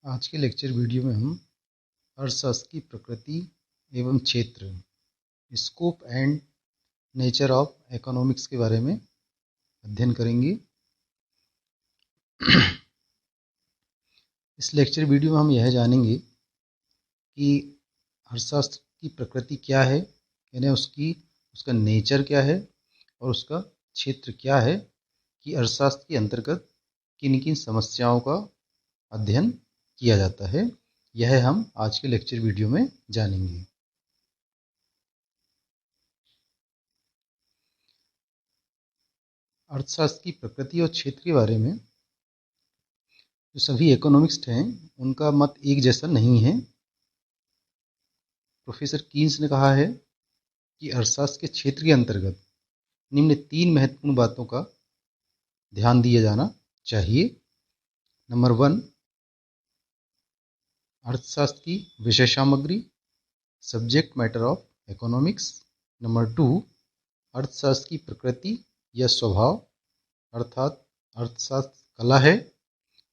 आज के lecture video में हम अर्थशास्त्र की प्रकृति एवं क्षेत्र, scope and nature of economics के बारे में अध्ययन करेंगे। इस लेक्चर वीडियो में हम यह जानेंगे कि अर्थशास्त्र की प्रकृति क्या है, यानी उसका नेचर क्या है और उसका क्षेत्र क्या है, कि अर्थशास्त्र के अंतर्गत किन किन समस्याओं का अध्ययन किया जाता है। यह हम आज के लेक्चर वीडियो में जानेंगे। अर्थशास्त्र की प्रकृति और क्षेत्र के बारे में जो सभी इकोनॉमिस्ट हैं उनका मत एक जैसा नहीं है। प्रोफेसर कीन्स ने कहा है कि अर्थशास्त्र के क्षेत्र के अंतर्गत निम्न 3 महत्वपूर्ण बातों का ध्यान दिया जाना चाहिए। नंबर 1, अर्थशास्त्र की विषय सामग्री, subject matter of economics. Number 2, अर्थशास्त्र की प्रकृति या स्वभाव, अर्थात अर्थशास्त्र कला है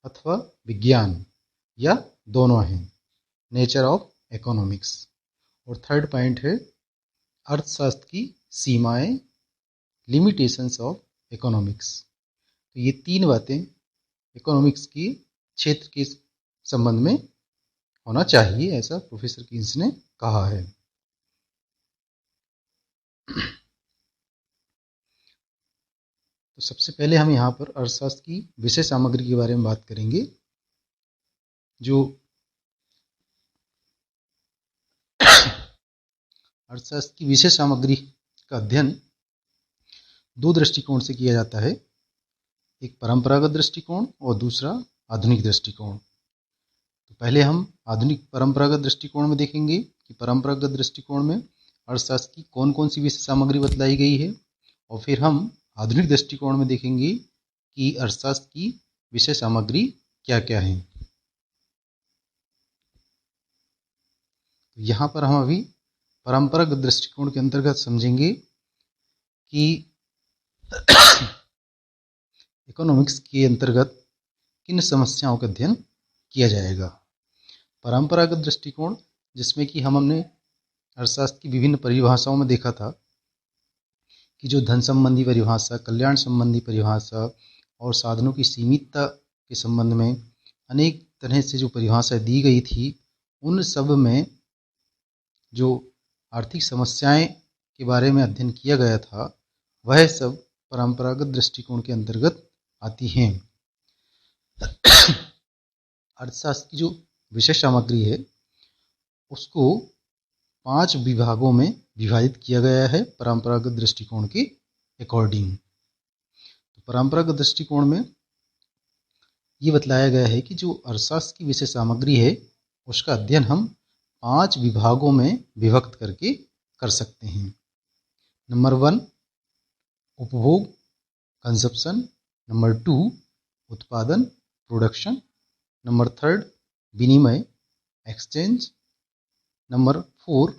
अथवा विज्ञान या दोनों हैं, नेचर ऑफ इकोनॉमिक्स। और थर्ड पॉइंट है अर्थशास्त्र की सीमाएं, लिमिटेशंस ऑफ इकोनॉमिक्स। तो ये 3 बातें इकोनॉमिक्स की क्षेत्र के संबंध में होना चाहिए, ऐसा प्रोफेसर कीन्स ने कहा है। तो सबसे पहले हम यहाँ पर अर्थशास्त्र की विषय सामग्री के बारे में बात करेंगे। जो अर्थशास्त्र की विषय सामग्री का अध्ययन 2 दृष्टिकोण से किया जाता है, एक परंपरागत दृष्टिकोण और दूसरा आधुनिक दृष्टिकोण। तो पहले हम आधुनिक परंपरागत दृष्टिकोण में देखेंगे कि परंपरागत दृष्टिकोण में अर्थशास्त्र की कौन कौन सी विषय सामग्री बतलाई गई है, और फिर हम आधुनिक दृष्टिकोण में देखेंगे कि अर्थशास्त्र की विषय सामग्री क्या क्या है। तो यहाँ पर हम अभी परंपरागत दृष्टिकोण के अंतर्गत समझेंगे कि इकोनॉमिक्स के अंतर्गत किन समस्याओं का अध्ययन किया जाएगा। परंपरागत दृष्टिकोण, जिसमें कि हमने अर्थशास्त्र की विभिन्न परिभाषाओं में देखा था कि जो धन संबंधी परिभाषा, कल्याण संबंधी परिभाषा और साधनों की सीमितता के संबंध में अनेक तरह से जो परिभाषाएं दी गई थी, उन सब में जो आर्थिक समस्याएं के बारे में अध्ययन किया गया था, वह सब परंपरागत दृष्टिकोण के अंतर्गत आती हैं। अर्थशास्त्र की जो विषय सामग्री है उसको 5 विभागों में विभाजित किया गया है परंपरागत दृष्टिकोण के अकॉर्डिंग। तो परंपरागत दृष्टिकोण में ये बतलाया गया है कि जो अर्थशास्त्र की विषय सामग्री है उसका अध्ययन हम 5 विभागों में विभक्त करके कर सकते हैं। नंबर 1, उपभोग, कंजप्शन। नंबर 2, उत्पादन, प्रोडक्शन। नंबर 3, विनिमय, एक्सचेंज। नंबर 4,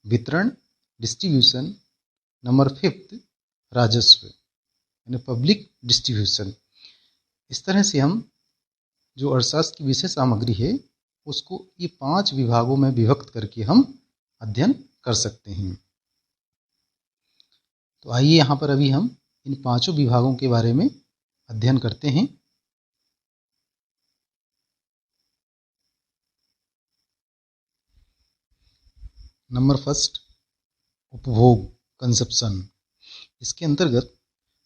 वितरण, डिस्ट्रीब्यूशन। नंबर 5, राजस्व, यानी पब्लिक डिस्ट्रीब्यूशन। इस तरह से हम जो अर्थशास्त्र की विषय सामग्री है उसको ये 5 विभागों में विभक्त करके हम अध्ययन कर सकते हैं। तो आइए यहाँ पर अभी हम इन 5 विभागों के बारे में अध्ययन करते हैं। नंबर 1, उपभोग, कंजप्शन। इसके अंतर्गत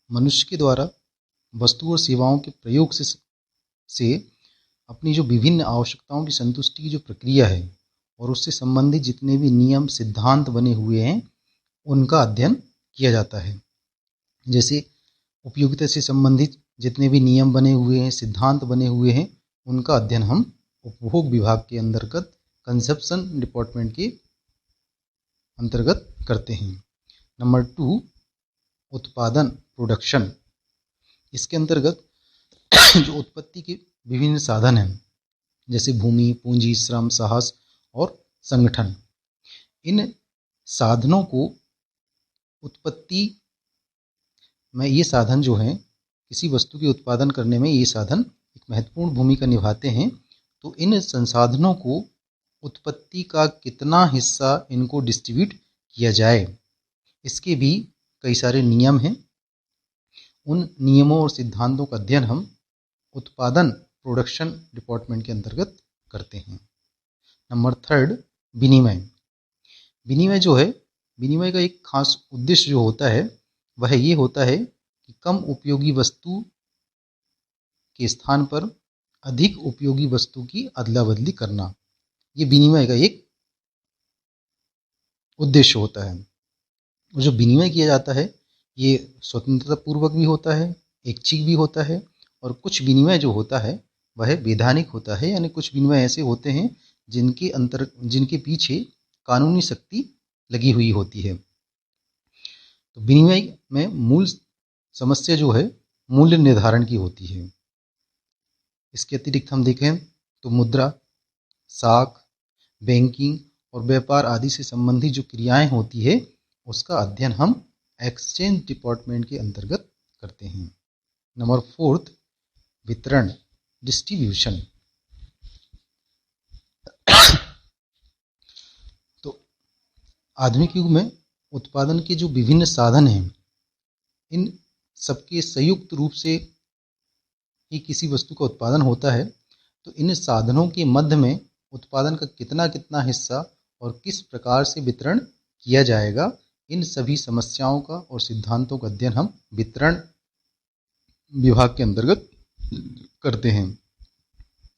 मनुष्य के द्वारा वस्तु और सेवाओं के प्रयोग से अपनी जो विभिन्न आवश्यकताओं की संतुष्टि की जो प्रक्रिया है और उससे संबंधित जितने भी नियम, सिद्धांत बने हुए हैं उनका अध्ययन किया जाता है। जैसे उपयोगिता से संबंधित जितने भी नियम बने हुए हैं, सिद्धांत बने हुए हैं, उनका अध्ययन हम उपभोग विभाग के अंतर्गत, कंजप्शन डिपार्टमेंट के अंतर्गत करते हैं। नंबर 2, उत्पादन, प्रोडक्शन। इसके अंतर्गत जो उत्पत्ति के विभिन्न साधन हैं, जैसे भूमि, पूंजी, श्रम, साहस और संगठन, इन साधनों को उत्पत्ति में, ये साधन जो हैं किसी वस्तु के उत्पादन करने में ये साधन एक महत्वपूर्ण भूमिका निभाते हैं। तो इन संसाधनों को उत्पत्ति का कितना हिस्सा इनको डिस्ट्रीब्यूट किया जाए, इसके भी कई सारे नियम हैं। उन नियमों और सिद्धांतों का अध्ययन हम उत्पादन प्रोडक्शन डिपार्टमेंट के अंतर्गत करते हैं। नंबर 3, विनिमय। विनिमय जो है, विनिमय का एक खास उद्देश्य जो होता है वह ये होता है कि कम उपयोगी वस्तु के स्थान पर अधिक उपयोगी वस्तु की अदला बदली करना, ये विनिमय का एक उद्देश्य होता है। और जो विनिमय किया जाता है ये स्वतंत्रता पूर्वक भी होता है, ऐच्छिक भी होता है, और कुछ विनिमय जो होता है वह वैधानिक होता है, यानी कुछ विनिमय ऐसे होते हैं जिनके पीछे कानूनी शक्ति लगी हुई होती है। तो विनिमय में मूल समस्या जो है मूल्य निर्धारण की होती है। इसके अतिरिक्त हम देखें तो मुद्रा, साख, बैंकिंग और व्यापार आदि से संबंधित जो क्रियाएं होती है उसका अध्ययन हम एक्सचेंज डिपार्टमेंट के अंतर्गत करते हैं। नंबर 4, वितरण, डिस्ट्रीब्यूशन। तो आधुनिक युग में उत्पादन के जो विभिन्न साधन हैं, इन सबके संयुक्त रूप से ही किसी वस्तु का उत्पादन होता है। तो इन साधनों के मध्य में उत्पादन का कितना कितना हिस्सा और किस प्रकार से वितरण किया जाएगा, इन सभी समस्याओं का और सिद्धांतों का अध्ययन हम वितरण विभाग के अंतर्गत करते हैं।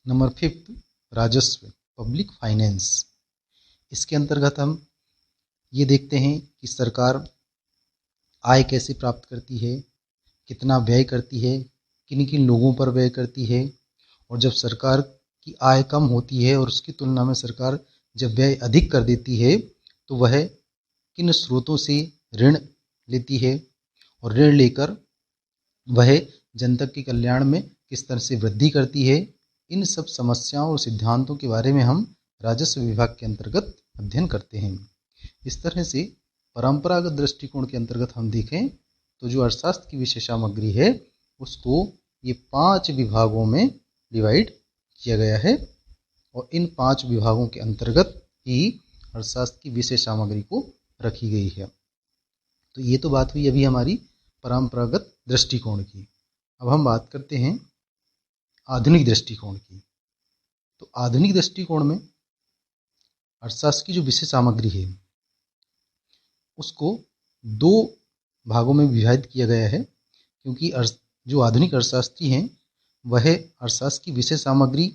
नंबर 5, राजस्व, पब्लिक फाइनेंस। इसके अंतर्गत हम ये देखते हैं कि सरकार आय कैसे प्राप्त करती है, कितना व्यय करती है, किन किन लोगों पर व्यय करती है, और जब सरकार की आय कम होती है और उसकी तुलना में सरकार जब व्यय अधिक कर देती है तो वह किन स्रोतों से ऋण लेती है, और ऋण लेकर वह जनता के कल्याण में किस तरह से वृद्धि करती है। इन सब समस्याओं और सिद्धांतों के बारे में हम राजस्व विभाग के अंतर्गत अध्ययन करते हैं। इस तरह से परंपरागत दृष्टिकोण के अंतर्गत हम देखें तो जो अर्थशास्त्र की विषय सामग्री है उसको ये 5 विभागों में डिवाइड किया गया है, और इन 5 विभागों के अंतर्गत ही अर्थशास्त्र की विषय सामग्री को रखी गई है। तो ये तो बात हुई अभी हमारी परंपरागत दृष्टिकोण की। अब हम बात करते हैं आधुनिक दृष्टिकोण की। तो आधुनिक दृष्टिकोण में अर्थशास्त्र की जो विषय सामग्री है उसको 2 भागों में विभाजित किया गया है, क्योंकि जो आधुनिक अर्थशास्त्री हैं वह अर्थशास्त्र की विषय सामग्री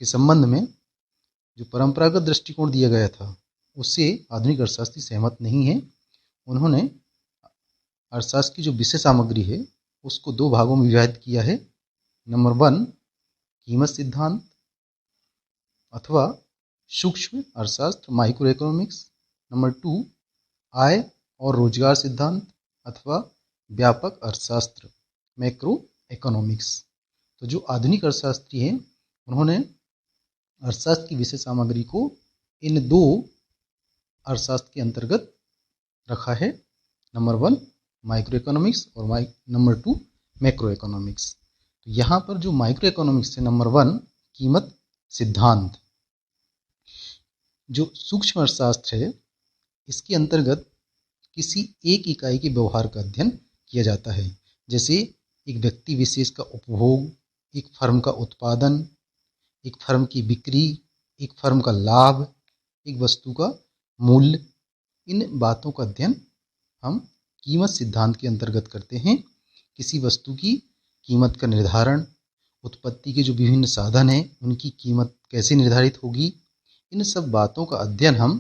के संबंध में जो परंपरागत दृष्टिकोण दिया गया था उससे आधुनिक अर्थशास्त्री सहमत नहीं है। उन्होंने अर्थशास्त्र की जो विषय सामग्री है उसको 2 भागों में विभाजित किया है। नंबर 1, कीमत सिद्धांत अथवा सूक्ष्म अर्थशास्त्र, माइक्रो इकोनॉमिक्स। नंबर 2, आय और रोजगार सिद्धांत अथवा व्यापक अर्थशास्त्र, मैक्रो इकोनॉमिक्स। तो जो आधुनिक अर्थशास्त्री हैं उन्होंने अर्थशास्त्र की विषय सामग्री को इन 2 अर्थशास्त्र के अंतर्गत रखा है। नंबर 1 माइक्रो इकोनॉमिक्स और नंबर 2 मैक्रो इकोनॉमिक्स। तो यहाँ पर जो माइक्रो इकोनॉमिक्स है, नंबर 1 कीमत सिद्धांत, जो सूक्ष्म अर्थशास्त्र है इसके अंतर्गत किसी एक इकाई के व्यवहार का अध्ययन किया जाता है। जैसे एक व्यक्ति विशेष का उपभोग, एक फर्म का उत्पादन, एक फर्म की बिक्री, एक फर्म का लाभ, एक वस्तु का मूल्य, इन बातों का अध्ययन हम कीमत सिद्धांत के अंतर्गत करते हैं। किसी वस्तु की कीमत का निर्धारण, उत्पत्ति के जो विभिन्न साधन हैं उनकी कीमत कैसे निर्धारित होगी, इन सब बातों का अध्ययन हम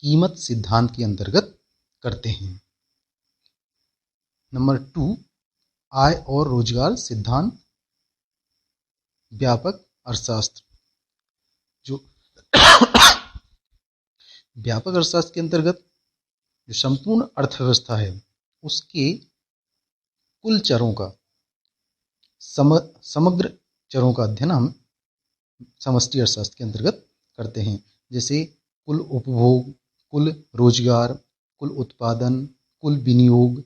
कीमत सिद्धांत के अंतर्गत करते हैं। नंबर 2 आय और रोजगार सिद्धांत, व्यापक अर्थशास्त्र। जो व्यापक अर्थशास्त्र के अंतर्गत जो संपूर्ण अर्थव्यवस्था है उसके कुल चरों का समग्र चरों का अध्ययन हम समष्टि अर्थशास्त्र के अंतर्गत करते हैं। जैसे कुल उपभोग, कुल रोजगार, कुल उत्पादन, कुल विनियोग,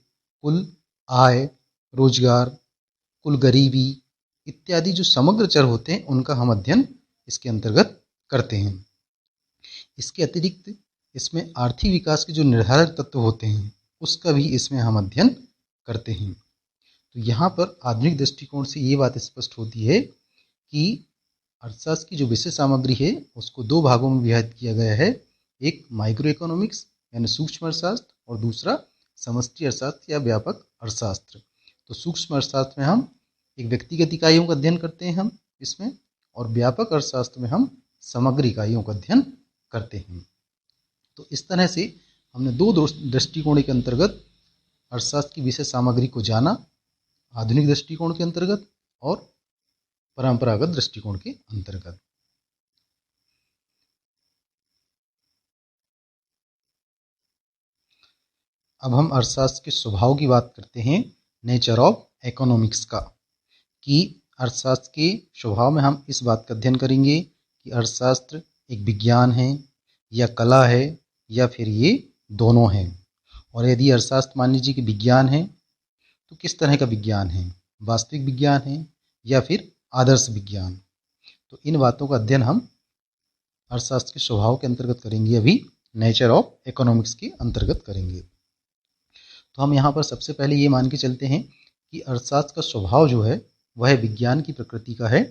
कुल आय, रोजगार, कुल गरीबी, इत्यादि जो समग्र चर होते हैं उनका हम अध्ययन इसके अंतर्गत करते हैं। इसके अतिरिक्त इसमें आर्थिक विकास के जो निर्धारक तत्व होते हैं उसका भी इसमें हम अध्ययन करते हैं। तो यहाँ पर आधुनिक दृष्टिकोण से ये बात स्पष्ट होती है कि अर्थशास्त्र की जो विषय सामग्री है उसको दो भागों में विभाजित किया गया है, एक माइक्रो इकोनॉमिक्स यानी सूक्ष्म अर्थशास्त्र और दूसरा समष्टि अर्थशास्त्र या व्यापक अर्थशास्त्र। तो सूक्ष्म अर्थशास्त्र में हम एक व्यक्तिगत इकाइयों का अध्ययन करते हैं हम इसमें, और व्यापक अर्थशास्त्र में हम समग्र इकाइयों का अध्ययन करते हैं। तो इस तरह से हमने दो दृष्टिकोण के अंतर्गत अर्थशास्त्र की विषय सामग्री को जाना, आधुनिक दृष्टिकोण के अंतर्गत और परंपरागत दृष्टिकोण के अंतर्गत। अब हम अर्थशास्त्र के स्वभाव की बात करते हैं, नेचर ऑफ इकोनॉमिक्स का, कि अर्थशास्त्र के स्वभाव में हम इस बात का अध्ययन करेंगे कि अर्थशास्त्र एक विज्ञान है या कला है या फिर ये दोनों हैं। और यदि अर्थशास्त्र मान लीजिए कि विज्ञान है तो किस तरह का विज्ञान है, वास्तविक विज्ञान है या फिर आदर्श विज्ञान। तो इन बातों का अध्ययन हम अर्थशास्त्र के स्वभाव के अंतर्गत करेंगे, अभी नेचर ऑफ इकोनॉमिक्स के अंतर्गत करेंगे। तो हम यहाँ पर सबसे पहले ये मान के चलते हैं कि अर्थशास्त्र का स्वभाव जो है वह विज्ञान की प्रकृति का है।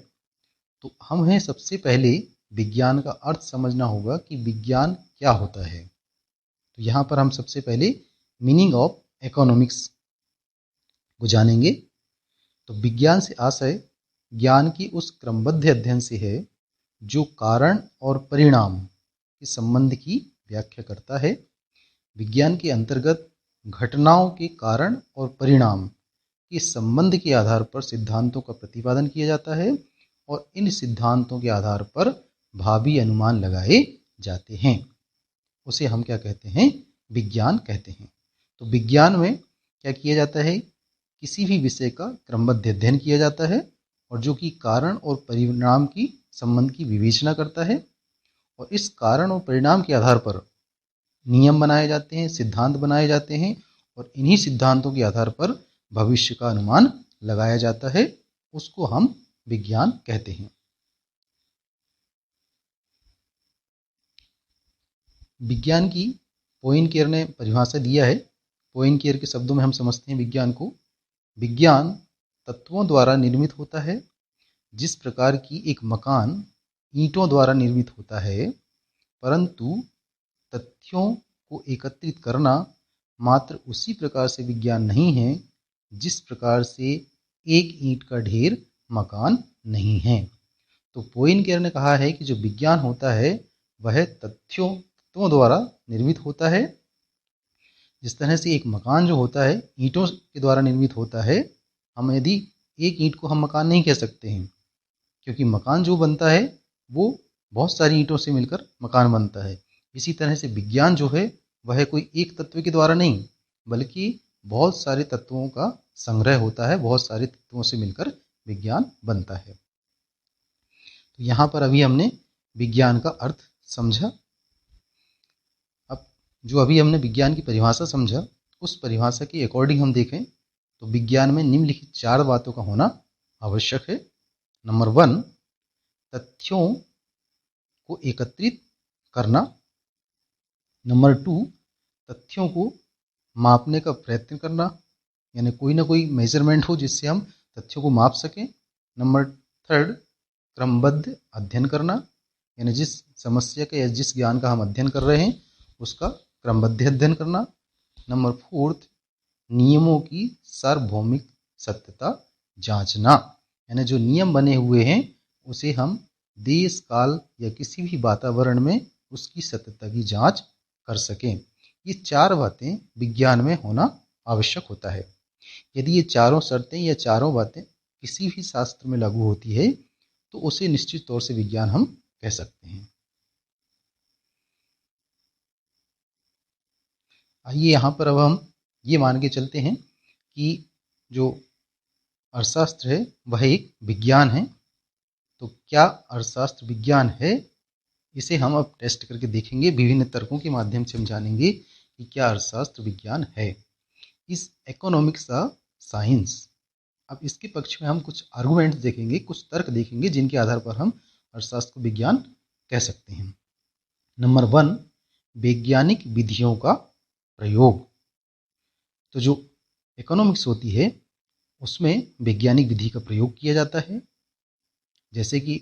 तो हमें सबसे पहले विज्ञान का अर्थ समझना होगा कि विज्ञान क्या होता है। तो यहाँ पर हम सबसे पहले मीनिंग ऑफ इकोनॉमिक्स को जानेंगे। तो विज्ञान से आशय ज्ञान की उस क्रमबद्ध अध्ययन से है जो कारण और परिणाम के संबंध की व्याख्या करता है। विज्ञान के अंतर्गत घटनाओं के कारण और परिणाम के संबंध के आधार पर सिद्धांतों का प्रतिपादन किया जाता है और इन सिद्धांतों के आधार पर भावी अनुमान लगाए जाते हैं। उसे हम क्या कहते हैं, विज्ञान कहते हैं। तो विज्ञान में क्या किया जाता है, किसी भी विषय का क्रमबद्ध अध्ययन किया जाता है और जो कि कारण और परिणाम की संबंध की विवेचना करता है, और इस कारण और परिणाम के आधार पर नियम बनाए जाते हैं, सिद्धांत बनाए जाते हैं, और इन्हीं सिद्धांतों के आधार पर भविष्य का अनुमान लगाया जाता है। उसको हम विज्ञान कहते हैं। विज्ञान की पोइनकेयर ने परिभाषा दिया है। पोइनकेयर के शब्दों में हम समझते हैं विज्ञान को, विज्ञान तत्वों द्वारा निर्मित होता है जिस प्रकार की एक मकान ईंटों द्वारा निर्मित होता है, परंतु तथ्यों को एकत्रित करना मात्र उसी प्रकार से विज्ञान नहीं है जिस प्रकार से एक ईंट का ढेर मकान नहीं है। तो पोइनकेयर ने कहा है कि जो विज्ञान होता है वह तथ्यों द्वारा निर्मित होता है। जिस तरह से एक मकान जो होता है ईंटों के द्वारा निर्मित होता है, हम यदि एक ईंट को हम मकान नहीं कह सकते हैं, क्योंकि मकान जो बनता है वो बहुत सारी ईंटों से मिलकर मकान बनता है। इसी तरह से विज्ञान जो है वह कोई एक तत्व के द्वारा नहीं, बल्कि बहुत सारे तत्वों का संग्रह होता है, बहुत सारे तत्वों से मिलकर विज्ञान बनता है। तो यहाँ पर अभी हमने विज्ञान का अर्थ समझा। अब जो अभी हमने विज्ञान की परिभाषा समझा, उस परिभाषा के अकॉर्डिंग हम देखें तो विज्ञान में निम्नलिखित 4 बातों का होना आवश्यक है। नंबर 1, तथ्यों को एकत्रित करना। नंबर 2, तथ्यों को मापने का प्रयत्न करना, यानी कोई ना कोई मेजरमेंट हो जिससे हम तथ्यों को माप सकें। नंबर 3, क्रमबद्ध अध्ययन करना, यानी जिस समस्या का या जिस ज्ञान का हम अध्ययन कर रहे हैं उसका क्रमबद्ध अध्ययन करना। नंबर 4, नियमों की सार्वभौमिक सत्यता जांचना, यानी जो नियम बने हुए हैं उसे हम देश काल या किसी भी वातावरण में उसकी सत्यता की जांच कर सकें। ये 4 बातें विज्ञान में होना आवश्यक होता है। यदि ये चारों शर्तें या चारों बातें किसी भी शास्त्र में लागू होती है तो उसे निश्चित तौर से विज्ञान हम कह सकते हैं। आइए यहाँ पर अब हम ये मान के चलते हैं कि जो अर्थशास्त्र है वह एक विज्ञान है। तो क्या अर्थशास्त्र विज्ञान है, इसे हम अब टेस्ट करके देखेंगे। विभिन्न तर्कों के माध्यम से हम जानेंगे कि क्या अर्थशास्त्र विज्ञान है। इस इकोनॉमिक्स अ साइंस, अब इसके पक्ष में हम कुछ आर्गुमेंट्स देखेंगे, कुछ तर्क देखेंगे जिनके आधार पर हम अर्थशास्त्र को विज्ञान कह सकते हैं। नंबर 1, वैज्ञानिक विधियों का प्रयोग। तो जो इकोनॉमिक्स होती है उसमें वैज्ञानिक विधि का प्रयोग किया जाता है। जैसे कि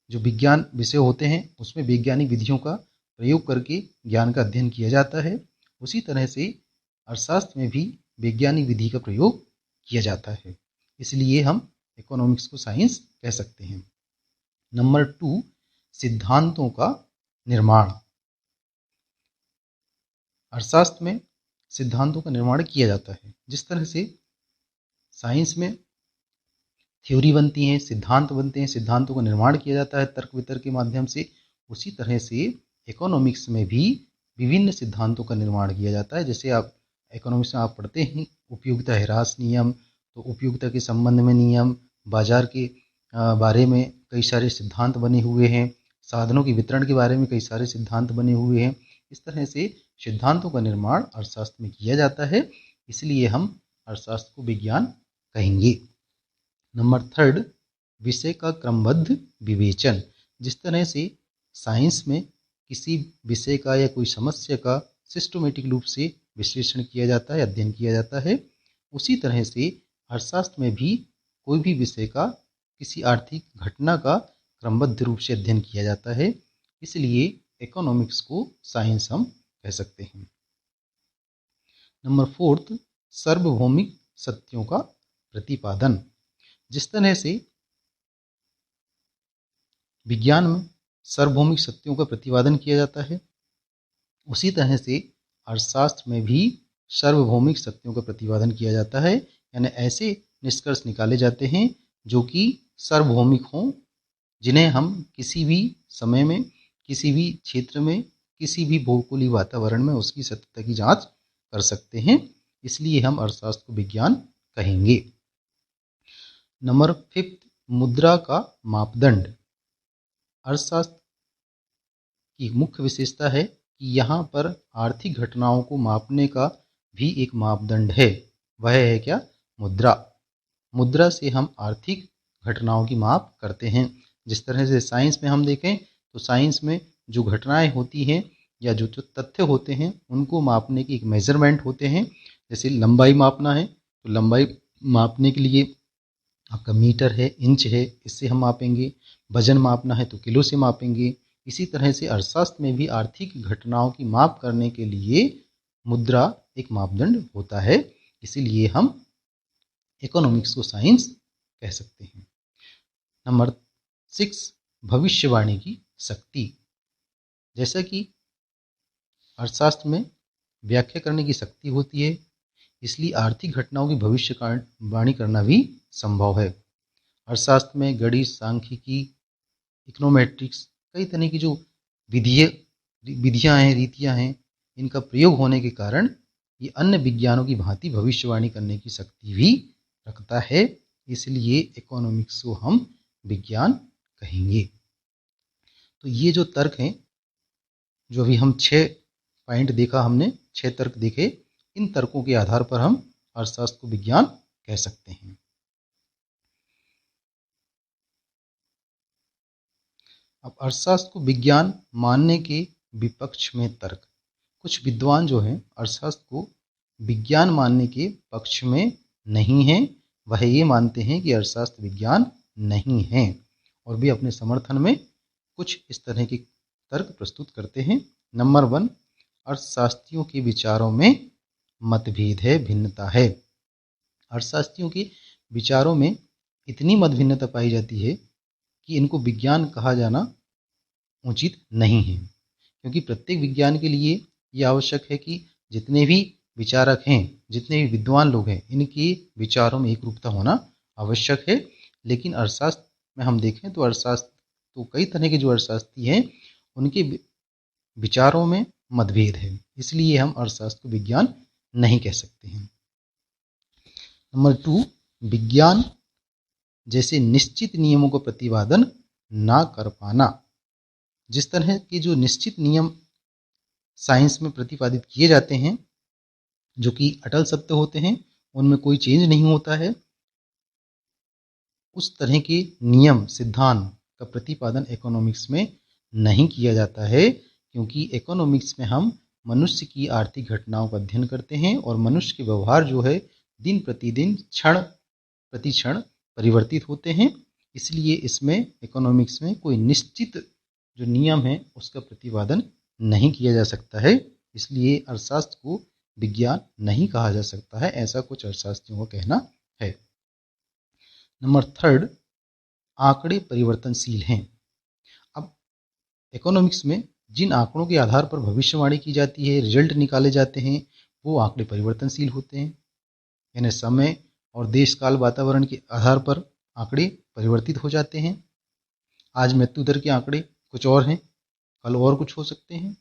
जो विज्ञान विषय होते हैं उसमें वैज्ञानिक विधियों का प्रयोग करके ज्ञान का अध्ययन किया जाता है, उसी तरह से अर्थशास्त्र में भी वैज्ञानिक विधि का प्रयोग किया जाता है, इसलिए हम इकोनॉमिक्स को साइंस कह सकते हैं। नंबर 2, सिद्धांतों का निर्माण। अर्थशास्त्र में सिद्धांतों का निर्माण किया जाता है। जिस तरह से साइंस में थ्योरी बनती हैं, सिद्धांत बनते हैं, सिद्धांतों का निर्माण किया जाता है तर्क वितर्क के माध्यम से, उसी तरह से इकोनॉमिक्स में भी विभिन्न सिद्धांतों का निर्माण किया जाता है। जैसे आप इकोनॉमिक्स में आप पढ़ते हैं उपयोगिता ह्रास नियम, तो उपयोगिता के संबंध में नियम, बाजार के बारे में कई सारे सिद्धांत बने हुए हैं, साधनों के वितरण के बारे में कई सारे सिद्धांत बने हुए हैं। इस तरह से सिद्धांतों का निर्माण अर्थशास्त्र में किया जाता है, इसलिए हम अर्थशास्त्र को विज्ञान कहेंगे। नंबर 3, विषय का क्रमबद्ध विवेचन। जिस तरह से साइंस में किसी विषय का या कोई समस्या का सिस्टमेटिक रूप से विश्लेषण किया जाता है, अध्ययन किया जाता है, उसी तरह से अर्थशास्त्र में भी कोई भी विषय का, किसी आर्थिक घटना का क्रमबद्ध रूप से अध्ययन किया जाता है, इसलिए इकोनॉमिक्स को साइंस हम कह सकते हैं। नंबर 4, सार्वभौमिक सत्यों का प्रतिपादन। जिस तरह से विज्ञान में सार्वभौमिक सत्यों का प्रतिपादन किया जाता है, उसी तरह से अर्थशास्त्र में भी सार्वभौमिक सत्यों का प्रतिपादन किया जाता है, यानी ऐसे निष्कर्ष निकाले जाते हैं जो कि सार्वभौमिक हों, जिन्हें हम किसी भी समय में, किसी भी क्षेत्र में, किसी भी भौगोलिक वातावरण में उसकी सत्यता की जांच कर सकते हैं, इसलिए हम अर्थशास्त्र को विज्ञान कहेंगे। नंबर 5, मुद्रा का मापदंड। अर्थशास्त्र की मुख्य विशेषता है कि यहाँ पर आर्थिक घटनाओं को मापने का भी एक मापदंड है, वह है क्या? मुद्रा। मुद्रा से हम आर्थिक घटनाओं की माप करते हैं। जिस तरह से साइंस में हम देखें तो साइंस में जो घटनाएं होती हैं या जो तथ्य होते हैं उनको मापने के एक मेजरमेंट होते हैं। जैसे लंबाई मापना है तो लंबाई मापने के लिए आपका मीटर है, इंच है, इससे हम मापेंगे। वजन मापना है तो किलो से मापेंगे। इसी तरह से अर्थशास्त्र में भी आर्थिक घटनाओं की माप करने के लिए मुद्रा एक मापदंड होता है, इसीलिए हम इकोनॉमिक्स को साइंस कह सकते हैं। नंबर 6, भविष्यवाणी की शक्ति। जैसा कि अर्थशास्त्र में व्याख्या करने की शक्ति होती है, इसलिए आर्थिक घटनाओं की भविष्यवाणी करना भी संभव है। अर्थशास्त्र में गणित, सांख्यिकी, इकोनोमेट्रिक्स, कई तरह की जो विधियां हैं, रीतियां हैं, इनका प्रयोग होने के कारण ये अन्य विज्ञानों की भांति भविष्यवाणी करने की शक्ति भी रखता है, इसलिए इकोनॉमिक्स को हम विज्ञान कहेंगे। तो ये जो तर्क हैं, जो अभी हम 6 पॉइंट देखा, हमने 6 तर्क देखे, इन तर्कों के आधार पर हम अर्थशास्त्र को विज्ञान कह सकते हैं। अब अर्थशास्त्र को विज्ञान मानने के विपक्ष में तर्क। कुछ विद्वान जो हैं अर्थशास्त्र को विज्ञान मानने के पक्ष में नहीं हैं, वह ये मानते हैं कि अर्थशास्त्र विज्ञान नहीं है, और भी अपने समर्थन में कुछ इस तरह के तर्क प्रस्तुत करते हैं। नंबर 1, अर्थशास्त्रियों के विचारों में मतभेद है, भिन्नता है। अर्थशास्त्रियों के विचारों में इतनी मत भिन्नता पाई जाती है कि इनको विज्ञान कहा जाना उचित नहीं है, क्योंकि प्रत्येक विज्ञान के लिए ये आवश्यक है कि जितने भी विचारक हैं, जितने भी विद्वान लोग हैं, इनके विचारों में एक रूपता होना आवश्यक है। लेकिन अर्थशास्त्र में हम देखें तो अर्थशास्त्र तो कई तरह के जो अर्थशास्त्री हैं उनके विचारों में मतभेद है, इसलिए हम अर्थशास्त्र को विज्ञान नहीं कह सकते हैं। नंबर 2, विज्ञान जैसे निश्चित नियमों का प्रतिपादन ना कर पाना। जिस तरह के जो निश्चित नियम साइंस में प्रतिपादित किए जाते हैं, जो कि अटल सत्य होते हैं, उनमें कोई चेंज नहीं होता है, उस तरह के नियम सिद्धांत का प्रतिपादन इकोनॉमिक्स में नहीं किया जाता है, क्योंकि इकोनॉमिक्स में हम मनुष्य की आर्थिक घटनाओं का अध्ययन करते हैं और मनुष्य के व्यवहार जो है दिन प्रतिदिन क्षण प्रति क्षण परिवर्तित होते हैं। इसलिए इसमें इकोनॉमिक्स में कोई निश्चित जो नियम है उसका प्रतिपादन नहीं किया जा सकता है। इसलिए अर्थशास्त्र को विज्ञान नहीं कहा जा सकता है, ऐसा कुछ अर्थशास्त्रियों का कहना है। नंबर 3, आंकड़े परिवर्तनशील हैं। अब इकोनॉमिक्स में जिन आंकड़ों के आधार पर भविष्यवाणी की जाती है, रिजल्ट निकाले जाते हैं, वो आंकड़े परिवर्तनशील होते हैं। यानी समय और देश काल वातावरण के आधार पर आंकड़े परिवर्तित हो जाते हैं। आज मृत्यु दर के आंकड़े कुछ और हैं, कल और कुछ हो सकते हैं,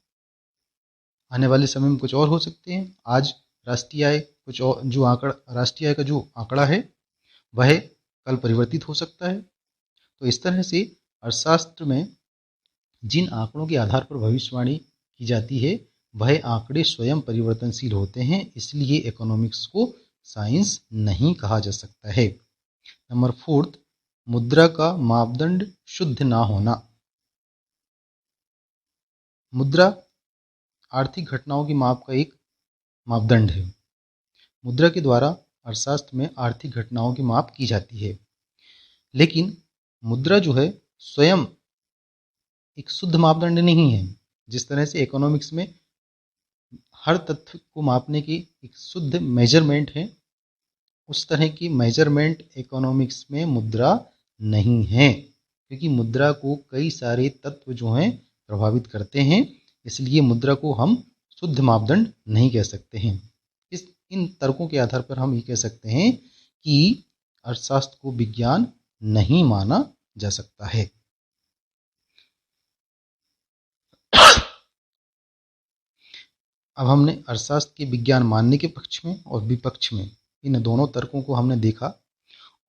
आने वाले समय में कुछ और हो सकते हैं। आज राष्ट्रीय आय कुछ और, जो आंकड़ा राष्ट्रीय आय का जो आंकड़ा है वह कल परिवर्तित हो सकता है। तो इस तरह से अर्थशास्त्र में जिन आंकड़ों के आधार पर भविष्यवाणी की जाती है वह आंकड़े स्वयं परिवर्तनशील होते हैं, इसलिए इकोनॉमिक्स को साइंस नहीं कहा जा सकता है। नंबर 4, मुद्रा का मापदंड शुद्ध ना होना। मुद्रा आर्थिक घटनाओं की माप का एक मापदंड है। मुद्रा के द्वारा अर्थशास्त्र में आर्थिक घटनाओं की माप की जाती है, लेकिन मुद्रा जो है स्वयं एक शुद्ध मापदंड नहीं है। जिस तरह से इकोनॉमिक्स में हर तथ्य को मापने की एक शुद्ध मेजरमेंट है, उस तरह की मेजरमेंट इकोनॉमिक्स में मुद्रा नहीं है, क्योंकि मुद्रा को कई सारे तत्व जो हैं प्रभावित करते हैं। इसलिए मुद्रा को हम शुद्ध मापदंड नहीं कह सकते हैं। इन तर्कों के आधार पर हम ये कह सकते हैं कि अर्थशास्त्र को विज्ञान नहीं माना जा सकता है। अब हमने अर्थशास्त्र के विज्ञान मानने के पक्ष में और विपक्ष में इन दोनों तर्कों को हमने देखा,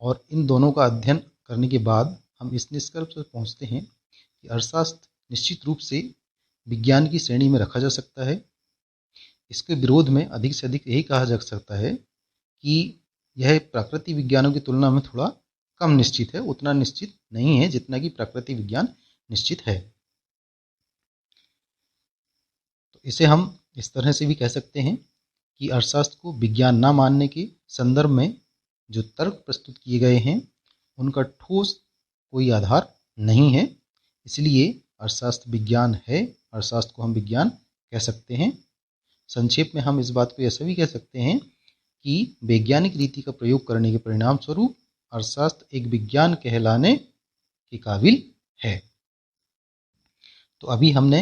और इन दोनों का अध्ययन करने के बाद हम इस निष्कर्ष पर पहुंचते हैं कि अर्थशास्त्र निश्चित रूप से विज्ञान की श्रेणी में रखा जा सकता है। इसके विरोध में अधिक से अधिक यही कहा जा सकता है कि यह प्राकृतिक विज्ञानों की तुलना में थोड़ा कम निश्चित है, उतना निश्चित नहीं है जितना कि प्राकृतिक विज्ञान निश्चित है। तो इसे हम इस तरह से भी कह सकते हैं कि अर्थशास्त्र को विज्ञान न मानने के संदर्भ में जो तर्क प्रस्तुत किए गए हैं उनका ठोस कोई आधार नहीं है। इसलिए अर्थशास्त्र विज्ञान है, अर्थशास्त्र को हम विज्ञान कह सकते हैं। संक्षेप में हम इस बात को ऐसा भी कह सकते हैं कि वैज्ञानिक रीति का प्रयोग करने के परिणाम स्वरूप अर्थशास्त्र एक विज्ञान कहलाने के काबिल है। तो अभी हमने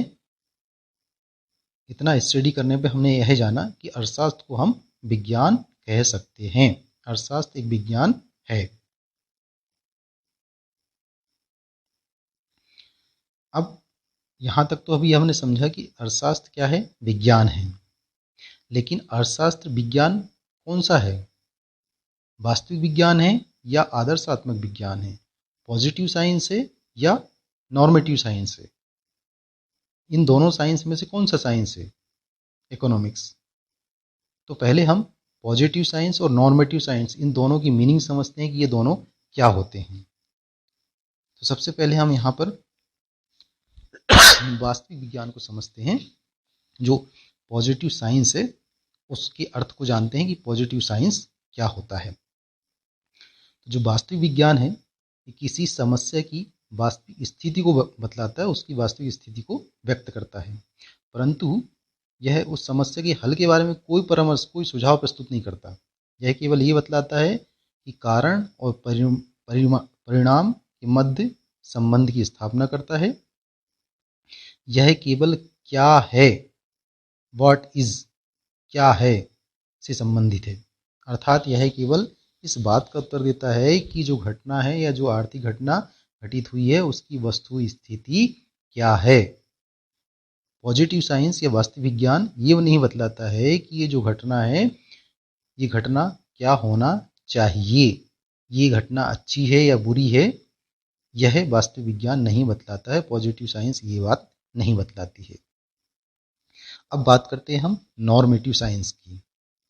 इतना स्टडी करने पे हमने यह जाना कि अर्थशास्त्र को हम विज्ञान कह सकते हैं, अर्थशास्त्र एक विज्ञान है। अब यहाँ तक तो अभी हमने समझा कि अर्थशास्त्र क्या है, विज्ञान है। लेकिन अर्थशास्त्र विज्ञान कौन सा है? वास्तविक विज्ञान है या आदर्शात्मक विज्ञान है? पॉजिटिव साइंस है या नॉर्मेटिव साइंस है? इन दोनों साइंस में से कौन सा साइंस है? इकोनॉमिक्स। तो पहले हम पॉजिटिव साइंस और नॉर्मेटिव साइंस इन दोनों की मीनिंग समझते हैं कि ये दोनों क्या होते हैं। तो सबसे पहले हम यहाँ पर वास्तविक विज्ञान को समझते हैं। जो पॉजिटिव साइंस है उसके अर्थ को जानते हैं कि पॉजिटिव साइंस क्या होता है। तो जो वास्तविक विज्ञान है ये किसी समस्या की वास्तविक स्थिति को बतलाता है, उसकी वास्तविक स्थिति को व्यक्त करता है, परंतु यह उस समस्या के हल के बारे में कोई परामर्श, कोई सुझाव प्रस्तुत नहीं करता। यह केवल ये बतलाता है कि कारण और परिणाम के मध्य संबंध की स्थापना करता है। यह केवल क्या है, व्हाट इज, क्या है से संबंधित है। अर्थात यह केवल इस बात का उत्तर देता है कि जो घटना है या जो आर्थिक घटना घटित हुई है उसकी वस्तु स्थिति क्या है। पॉजिटिव साइंस या वास्तविक विज्ञान ये नहीं बतलाता है कि ये जो घटना है ये घटना क्या होना चाहिए, ये घटना अच्छी है या बुरी है, यह वास्तविक विज्ञान नहीं बतलाता है। पॉजिटिव साइंस ये बात नहीं बतलाती है। अब बात करते हैं हम नॉर्मेटिव साइंस की,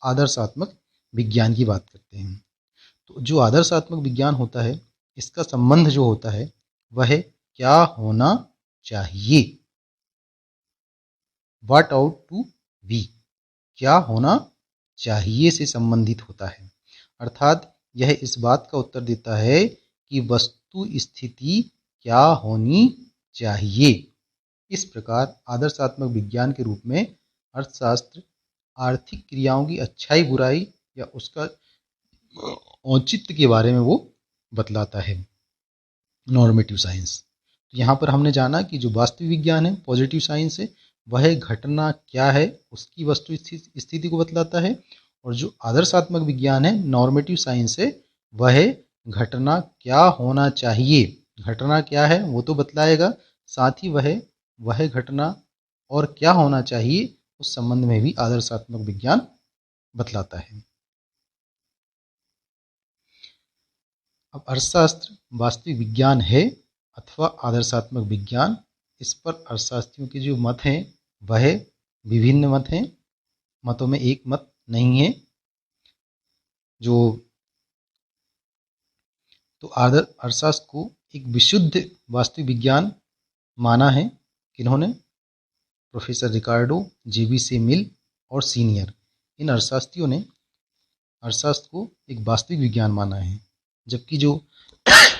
आदर्शात्मक विज्ञान की बात करते हैं। तो जो आदर्शात्मक विज्ञान होता है इसका संबंध जो होता है वह क्या होना चाहिए, व्हाट आउट टू बी, क्या होना चाहिए से संबंधित होता है। अर्थात यह इस बात का उत्तर देता है कि वस्तु स्थिति क्या होनी चाहिए। इस प्रकार आदर्शात्मक विज्ञान के रूप में अर्थशास्त्र आर्थिक क्रियाओं की अच्छाई बुराई या उसका औचित्य के बारे में वो बतलाता है। नॉर्मेटिव साइंस, तो यहाँ पर हमने जाना कि जो वास्तविक विज्ञान है, पॉजिटिव साइंस है, वह घटना क्या है उसकी वस्तु स्थिति को बतलाता है, और जो आदर्शात्मक विज्ञान है, नॉर्मेटिव साइंस है, वह घटना क्या होना चाहिए, घटना क्या है वो तो बतलाएगा, साथ ही वह घटना और क्या होना चाहिए उस संबंध में भी आदर्शात्मक विज्ञान बतलाता है। अब अर्थशास्त्र वास्तविक विज्ञान है अथवा आदर्शात्मक विज्ञान, इस पर अर्थशास्त्रियों के जो मत हैं वह विभिन्न मत हैं, मतों में एक मत नहीं है। जो तो अर्थशास्त्र को एक विशुद्ध वास्तविक विज्ञान माना है किन्होंने, प्रोफेसर रिकार्डो, JBC मिल और सीनियर, इन अर्थशास्त्रियों ने अर्थशास्त्र को एक वास्तविक विज्ञान माना है। जबकि जो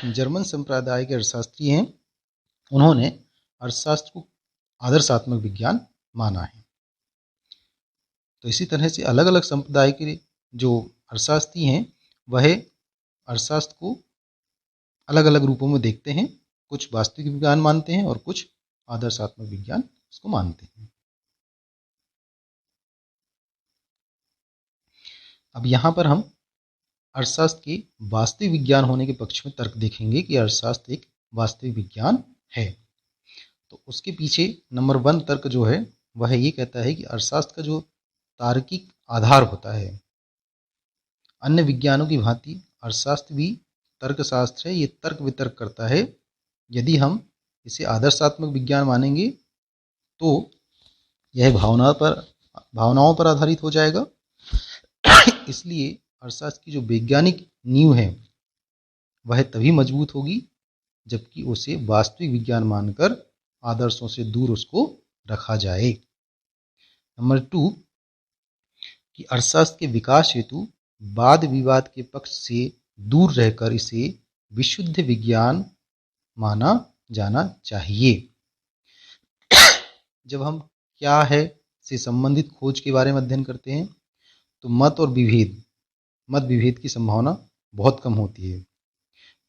जर्मन संप्रदाय के अर्थशास्त्री हैं उन्होंने अर्थशास्त्र को आदर्शात्मक विज्ञान माना है। तो इसी तरह से अलग अलग संप्रदाय के जो अर्थशास्त्री हैं वह अर्थशास्त्र को अलग अलग रूपों में देखते हैं, कुछ वास्तविक विज्ञान मानते हैं और कुछ आदर्शात्मक विज्ञान इसको मानते हैं। अब यहाँ पर हम अर्थशास्त्र के वास्तविक विज्ञान होने के पक्ष में तर्क देखेंगे कि अर्थशास्त्र एक वास्तविक विज्ञान है। तो उसके पीछे नंबर 1 तर्क जो है वह ये कहता है कि अर्थशास्त्र का जो तार्किक आधार होता है, अन्य विज्ञानों की भांति अर्थशास्त्र भी तर्कशास्त्र है, ये तर्क वितर्क करता है। यदि हम इसे आदर्शात्मक विज्ञान मानेंगे तो यह भावनाओं पर आधारित हो जाएगा। इसलिए अर्थशास्त्र की जो वैज्ञानिक नींव है वह तभी मजबूत होगी जबकि उसे वास्तविक विज्ञान मानकर आदर्शों से दूर उसको रखा जाए। नंबर 2 कि अर्थशास्त्र के विकास हेतु वाद विवाद के पक्ष से दूर रहकर इसे विशुद्ध विज्ञान माना जाना चाहिए। जब हम क्या है से संबंधित खोज के बारे में अध्ययन करते हैं तो मत विभेद की संभावना बहुत कम होती है,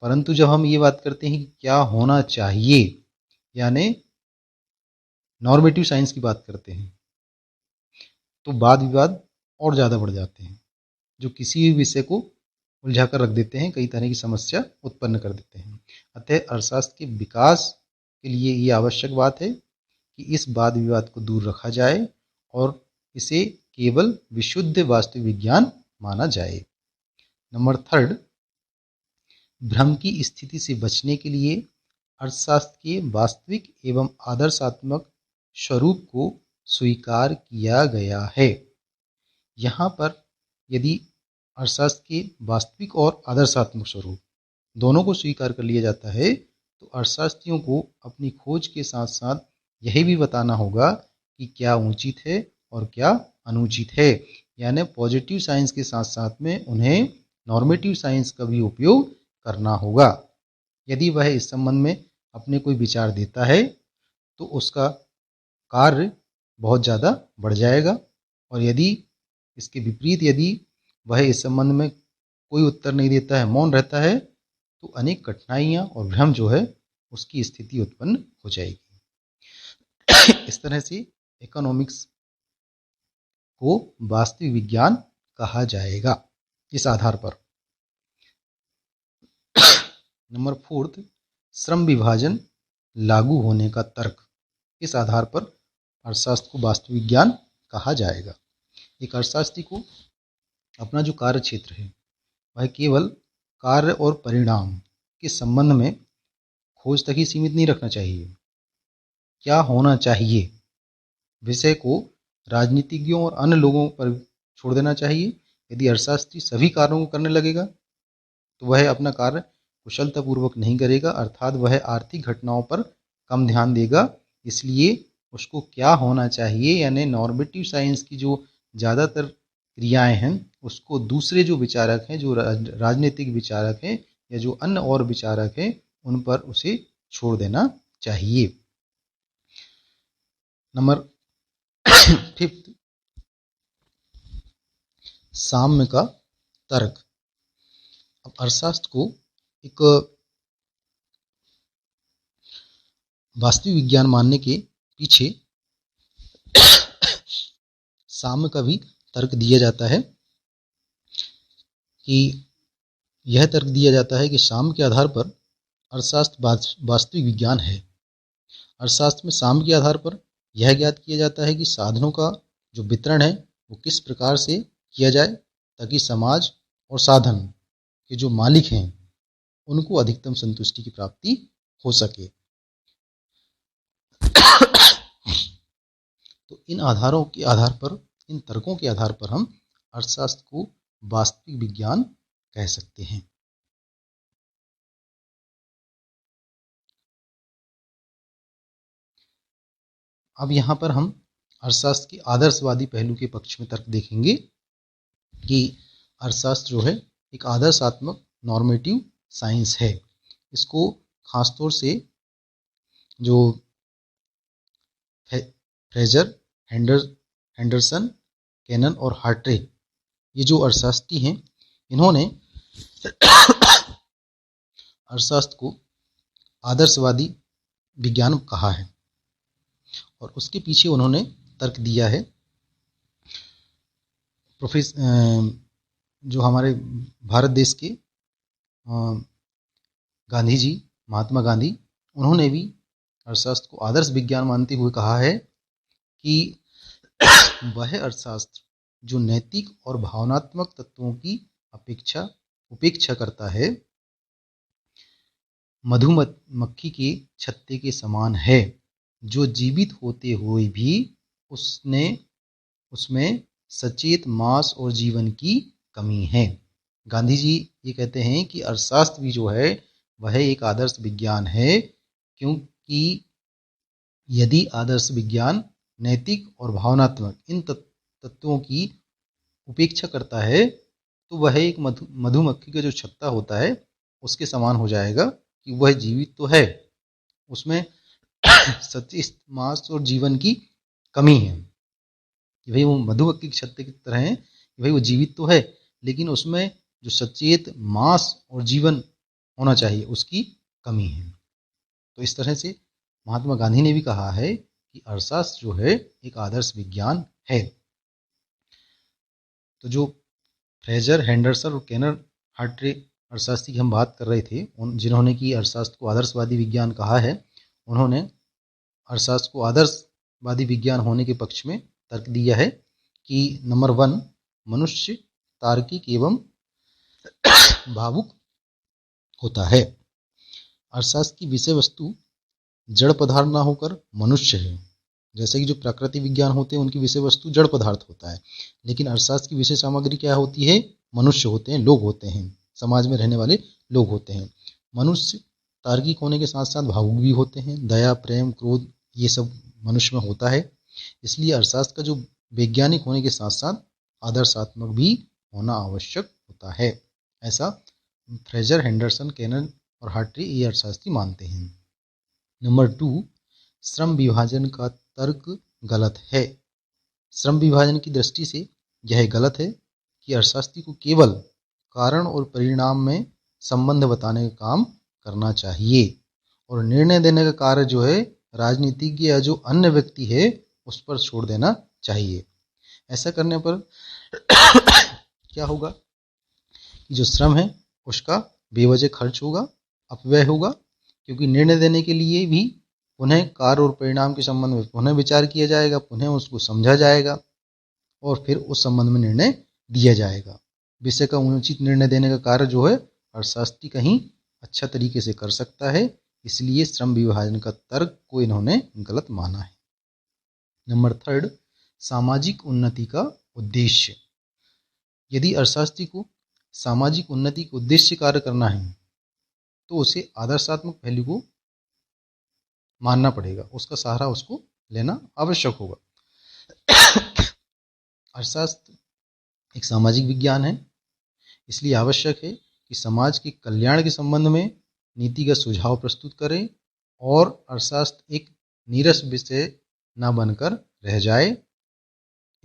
परंतु जब हम ये बात करते हैं कि क्या होना चाहिए, यानी नॉर्मेटिव साइंस की बात करते हैं, तो वाद विवाद और ज़्यादा बढ़ जाते हैं, जो किसी भी विषय को उलझा कर रख देते हैं, कई तरह की समस्या उत्पन्न कर देते हैं। अतः अर्थशास्त्र के विकास के लिए ये आवश्यक बात है कि इस वाद विवाद को दूर रखा जाए और इसे केवल विशुद्ध वास्तविक विज्ञान माना जाए। नंबर 3 भ्रम की स्थिति से बचने के लिए अर्थशास्त्र के वास्तविक एवं आदर्शात्मक स्वरूप को स्वीकार किया गया है। यहाँ पर यदि अर्थशास्त्र के वास्तविक और आदर्शात्मक स्वरूप दोनों को स्वीकार कर लिया जाता है तो अर्थशास्त्रियों को अपनी खोज के साथ साथ यही भी बताना होगा कि क्या उचित है और क्या अनुचित है, यानी पॉजिटिव साइंस के साथ साथ में उन्हें नॉर्मेटिव साइंस का भी उपयोग करना होगा। यदि वह इस संबंध में अपने कोई विचार देता है तो उसका कार्य बहुत ज़्यादा बढ़ जाएगा, और यदि इसके विपरीत यदि वह इस संबंध में कोई उत्तर नहीं देता है, मौन रहता है, तो अनेक कठिनाइयाँ और भ्रम जो है उसकी स्थिति उत्पन्न हो जाएगी। इस तरह से इकोनॉमिक्स को वास्तविक विज्ञान कहा जाएगा इस आधार पर। नंबर 4 श्रम विभाजन लागू होने का तर्क, इस आधार पर अर्थशास्त्र को वास्तविक विज्ञान कहा जाएगा। एक अर्थशास्त्री को अपना जो कार्य क्षेत्र है वह केवल कार्य और परिणाम के संबंध में खोज तक ही सीमित नहीं रखना चाहिए। क्या होना चाहिए विषय को राजनीतिज्ञों और अन्य लोगों पर छोड़ देना चाहिए। यदि अर्थशास्त्री सभी कार्यों को करने लगेगा तो वह अपना कार्य कुशलतापूर्वक नहीं करेगा, अर्थात वह आर्थिक घटनाओं पर कम ध्यान देगा। इसलिए उसको क्या होना चाहिए, यानी नॉर्मेटिव साइंस की जो ज़्यादातर क्रियाएं हैं उसको दूसरे जो विचारक हैं, जो राजनीतिक विचारक हैं या जो अन्य और विचारक हैं, उन पर उसे छोड़ देना चाहिए। नंबर 5, साम्य का तर्क। अब अर्थशास्त्र को एक वास्तविक विज्ञान मानने के पीछे साम्य का भी तर्क दिया जाता है कि यह तर्क दिया जाता है कि साम्य के आधार पर अर्थशास्त्र वास्तविक विज्ञान है। अर्थशास्त्र में साम्य के आधार पर यह ज्ञात किया जाता है कि साधनों का जो वितरण है वो किस प्रकार से किया जाए ताकि समाज और साधन के जो मालिक हैं उनको अधिकतम संतुष्टि की प्राप्ति हो सके। तो इन आधारों के आधार पर, इन तर्कों के आधार पर हम अर्थशास्त्र को वास्तविक विज्ञान कह सकते हैं। अब यहाँ पर हम अर्थशास्त्र के आदर्शवादी पहलू के पक्ष में तर्क देखेंगे कि अर्थशास्त्र जो है एक आदर्शात्मक नॉर्मेटिव साइंस है। इसको खासतौर से जो फ्रेजर, हेंडरसन, कैनन और हार्ट्रे, ये जो अर्थशास्त्री हैं, इन्होंने अर्थशास्त्र को आदर्शवादी विज्ञान कहा है और उसके पीछे उन्होंने तर्क दिया है। जो हमारे भारत देश के गांधी जी, महात्मा गांधी, उन्होंने भी अर्थशास्त्र को आदर्श विज्ञान मानते हुए कहा है कि वह अर्थशास्त्र जो नैतिक और भावनात्मक तत्वों की उपेक्षा करता है, मधुमक्खी के छत्ते के समान है, जो जीवित होते हुए भी उसमें सचेत मांस और जीवन की कमी है। गांधी जी ये कहते हैं कि अर्थशास्त्र भी जो है वह एक आदर्श विज्ञान है, क्योंकि यदि आदर्श विज्ञान नैतिक और भावनात्मक इन तत्वों की उपेक्षा करता है तो वह एक मधुमक्खी का जो छत्ता होता है उसके समान हो जाएगा कि वह जीवित तो है, उसमें सचेत मांस और जीवन की कमी है। कि भाई वो मधुमक्खी के छत्ते की तरह है कि भाई वो जीवित तो है लेकिन उसमें जो सचेत मांस और जीवन होना चाहिए उसकी कमी है। तो इस तरह से महात्मा गांधी ने भी कहा है कि अर्थशास्त्र जो है एक आदर्श विज्ञान है। तो जो फ्रेजर, हेंडरसन और कैनन हार्ट्रे अर्थशास्त्री की हम बात कर रहे थे, जिन्होंने कि अर्थशास्त्र को आदर्शवादी विज्ञान कहा है, उन्होंने अर्थशास्त्र को आदर्शवादी विज्ञान होने के पक्ष में तर्क दिया है कि नंबर 1, मनुष्य तार्किक एवं भावुक होता है। अर्थशास्त्र की विषय वस्तु जड़ पदार्थ ना होकर मनुष्य है। जैसे कि जो प्राकृतिक विज्ञान होते हैं उनकी विषय वस्तु जड़ पदार्थ होता है, लेकिन अर्थशास्त्र की विषय सामग्री क्या होती है? मनुष्य होते हैं, लोग होते हैं, समाज में रहने वाले लोग होते हैं। मनुष्य तार्किक होने के साथ साथ भावुक भी होते हैं, दया, प्रेम, क्रोध ये सब मनुष्य में होता है। इसलिए अर्थशास्त्र का जो वैज्ञानिक होने के साथ साथ आदर्शात्मक भी होना आवश्यक होता है। ऐसा फ्रेजर, हेंडरसन, कैनन और हार्ट्रे ये अर्थशास्त्री मानते हैं। नंबर 2, श्रम विभाजन का तर्क गलत है। श्रम विभाजन की दृष्टि से यह गलत है कि अर्थशास्त्री को केवल कारण और परिणाम में संबंध बताने का काम करना चाहिए और निर्णय देने का कार्य जो है राजनीतिज्ञ या जो अन्य व्यक्ति है उस पर छोड़ देना चाहिए। ऐसा करने पर क्या होगा कि जो श्रम है उसका बेवजह खर्च होगा, अपव्यय होगा, क्योंकि निर्णय देने के लिए भी पुनः कार्य और परिणाम के संबंध में पुनः विचार किया जाएगा, पुनः उसको समझा जाएगा और फिर उस संबंध में निर्णय दिया जाएगा। विषय का उचित निर्णय देने का कार्य जो है अर्थशास्त्री कहीं अच्छा तरीके से कर सकता है, इसलिए श्रम विभाजन का तर्क को इन्होंने गलत माना है। नंबर 3, सामाजिक उन्नति का उद्देश्य। यदि अर्थशास्त्री को सामाजिक उन्नति के उद्देश्य कार्य करना है तो उसे आदर्शात्मक पहलू को मानना पड़ेगा, उसका सहारा उसको लेना आवश्यक होगा। अर्थशास्त्र एक सामाजिक विज्ञान है, इसलिए आवश्यक है कि समाज के कल्याण के संबंध में नीतिगत सुझाव प्रस्तुत करें और अर्थशास्त्र एक नीरस विषय न बनकर रह जाए।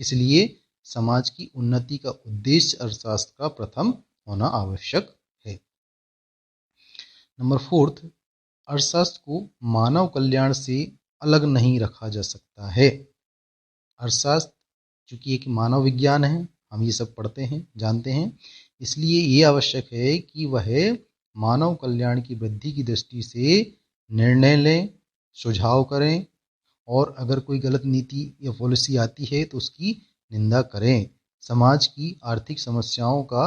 इसलिए समाज की उन्नति का उद्देश्य अर्थशास्त्र का प्रथम होना आवश्यक है। नंबर 4, अर्थशास्त्र को मानव कल्याण से अलग नहीं रखा जा सकता है। अर्थशास्त्र चूंकि एक मानव विज्ञान है, हम ये सब पढ़ते हैं, जानते हैं, इसलिए ये आवश्यक है कि वह मानव कल्याण की वृद्धि की दृष्टि से निर्णय लें, सुझाव करें और अगर कोई गलत नीति या पॉलिसी आती है तो उसकी निंदा करें। समाज की आर्थिक समस्याओं का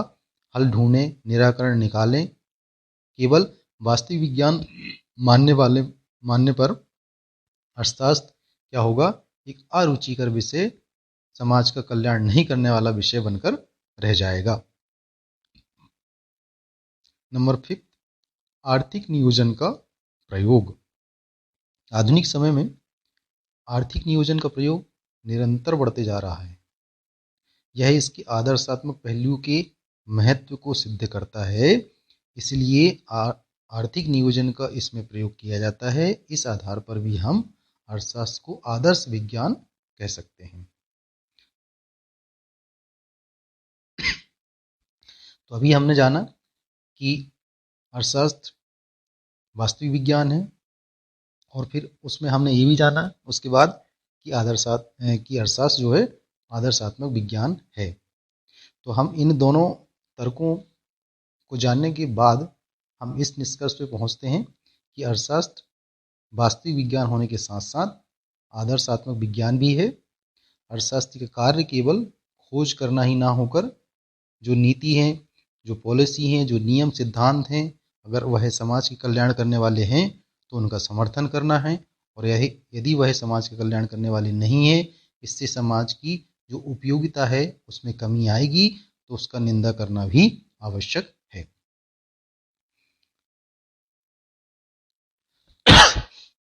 हल ढूंढें, निराकरण निकालें। केवल वास्तविक विज्ञान मानने पर अर्थशास्त्र क्या होगा, एक अरुचिकर विषय, समाज का कल्याण नहीं करने वाला विषय बनकर रह जाएगा। नंबर 5, आर्थिक नियोजन का प्रयोग। आधुनिक समय में आर्थिक नियोजन का प्रयोग निरंतर बढ़ते जा रहा है। यह इसके आदर्शात्मक पहलू के महत्व को सिद्ध करता है, इसलिए आर्थिक नियोजन का इसमें प्रयोग किया जाता है। इस आधार पर भी हम अर्थशास्त्र को आदर्श विज्ञान कह सकते हैं। तो अभी हमने जाना कि अर्थशास्त्र वास्तविक विज्ञान है और फिर उसमें हमने ये भी जाना उसके बाद कि अर्थशास्त्र जो है आदर्शात्मक विज्ञान है। तो हम इन दोनों तर्कों को जानने के बाद हम इस निष्कर्ष पे पहुंचते हैं कि अर्थशास्त्र वास्तविक विज्ञान होने के साथ साथ आदर्शात्मक विज्ञान भी है। अर्थशास्त्र का कार्य केवल खोज करना ही ना होकर जो नीति हैं, जो पॉलिसी हैं, जो नियम सिद्धांत हैं, अगर वह समाज के कल्याण करने वाले हैं तो उनका समर्थन करना है, और यदि वह समाज के कल्याण करने वाले नहीं है, इससे समाज की जो उपयोगिता है उसमें कमी आएगी, तो उसका निंदा करना भी आवश्यक है।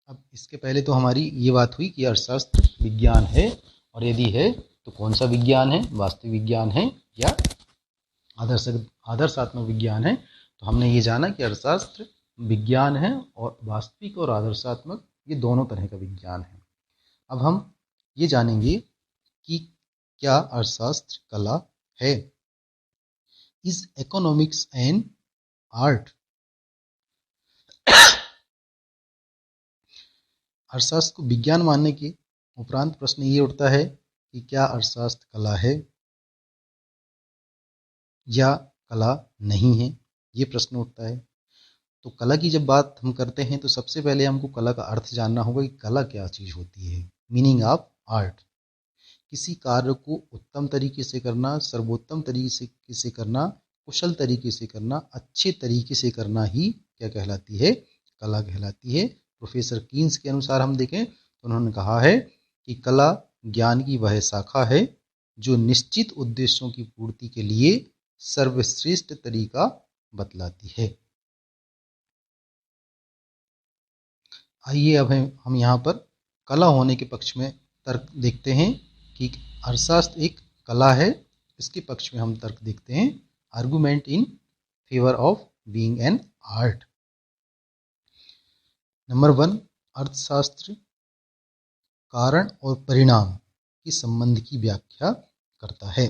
अब इसके पहले तो हमारी ये बात हुई कि अर्थशास्त्र विज्ञान है, और यदि है तो कौन सा विज्ञान है, वास्तविक विज्ञान है या आदर्शात्मक विज्ञान है। तो हमने ये जाना कि अर्थशास्त्र विज्ञान है और वास्तविक और आदर्शात्मक ये दोनों तरह का विज्ञान है। अब हम ये जानेंगे कि क्या अर्थशास्त्र कला है। Is economics an art. अर्थशास्त्र को विज्ञान मानने के उपरांत प्रश्न ये उठता है कि क्या अर्थशास्त्र कला है या कला नहीं है, ये प्रश्न उठता है। तो कला की जब बात हम करते हैं तो सबसे पहले हमको कला का अर्थ जानना होगा कि कला क्या चीज़ होती है। मीनिंग ऑफ आर्ट, किसी कार्य को उत्तम तरीके से करना, सर्वोत्तम तरीके से करना, कुशल तरीके से करना, अच्छे तरीके से करना ही क्या कहलाती है, कला कहलाती है। प्रोफेसर कीन्स के अनुसार हम देखें तो उन्होंने कहा है कि कला ज्ञान की वह शाखा है जो निश्चित उद्देश्यों की पूर्ति के लिए सर्वश्रेष्ठ तरीका बतलाती है। आइए अब हम यहाँ पर कला होने के पक्ष में तर्क देखते हैं कि अर्थशास्त्र एक कला है। इसके पक्ष में हम तर्क देखते हैं, argument in favour of being an art. Number 1, अर्थशास्त्र कारण और परिणाम के संबंध की व्याख्या करता है।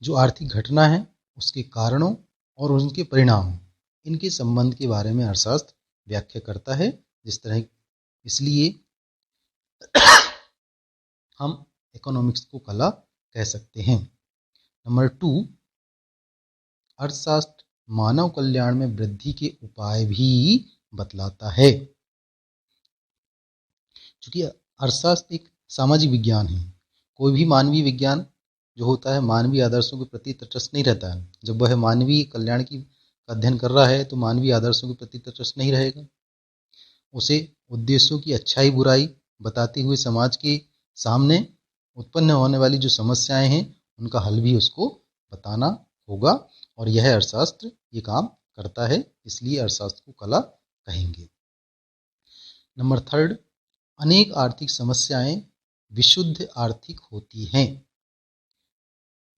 जो आर्थिक घटना है उसके कारणों और उनके परिणाम, इनके संबंध के बारे में अर्थशास्त्र व्याख्या करता है। जिस तरह इसलिए हम इकोनॉमिक्स को कला कह सकते हैं। नंबर 2, अर्थशास्त्र मानव कल्याण में वृद्धि के उपाय भी बतलाता है। क्योंकि अर्थशास्त्र एक सामाजिक विज्ञान है, कोई भी मानवीय विज्ञान जो होता है मानवीय आदर्शों के प्रति तटस्थ नहीं रहता है। जब वह मानवीय कल्याण की अध्ययन कर रहा है तो मानवीय आदर्शों के प्रति तटस्थ नहीं रहेगा। उसे उद्देश्यों की अच्छाई बुराई बताते हुए समाज के सामने उत्पन्न होने वाली जो समस्याएं हैं उनका हल भी उसको बताना होगा, और यह अर्थशास्त्र ये काम करता है, इसलिए अर्थशास्त्र को कला कहेंगे। नंबर थर्ड, अनेक आर्थिक समस्याएं विशुद्ध आर्थिक होती हैं।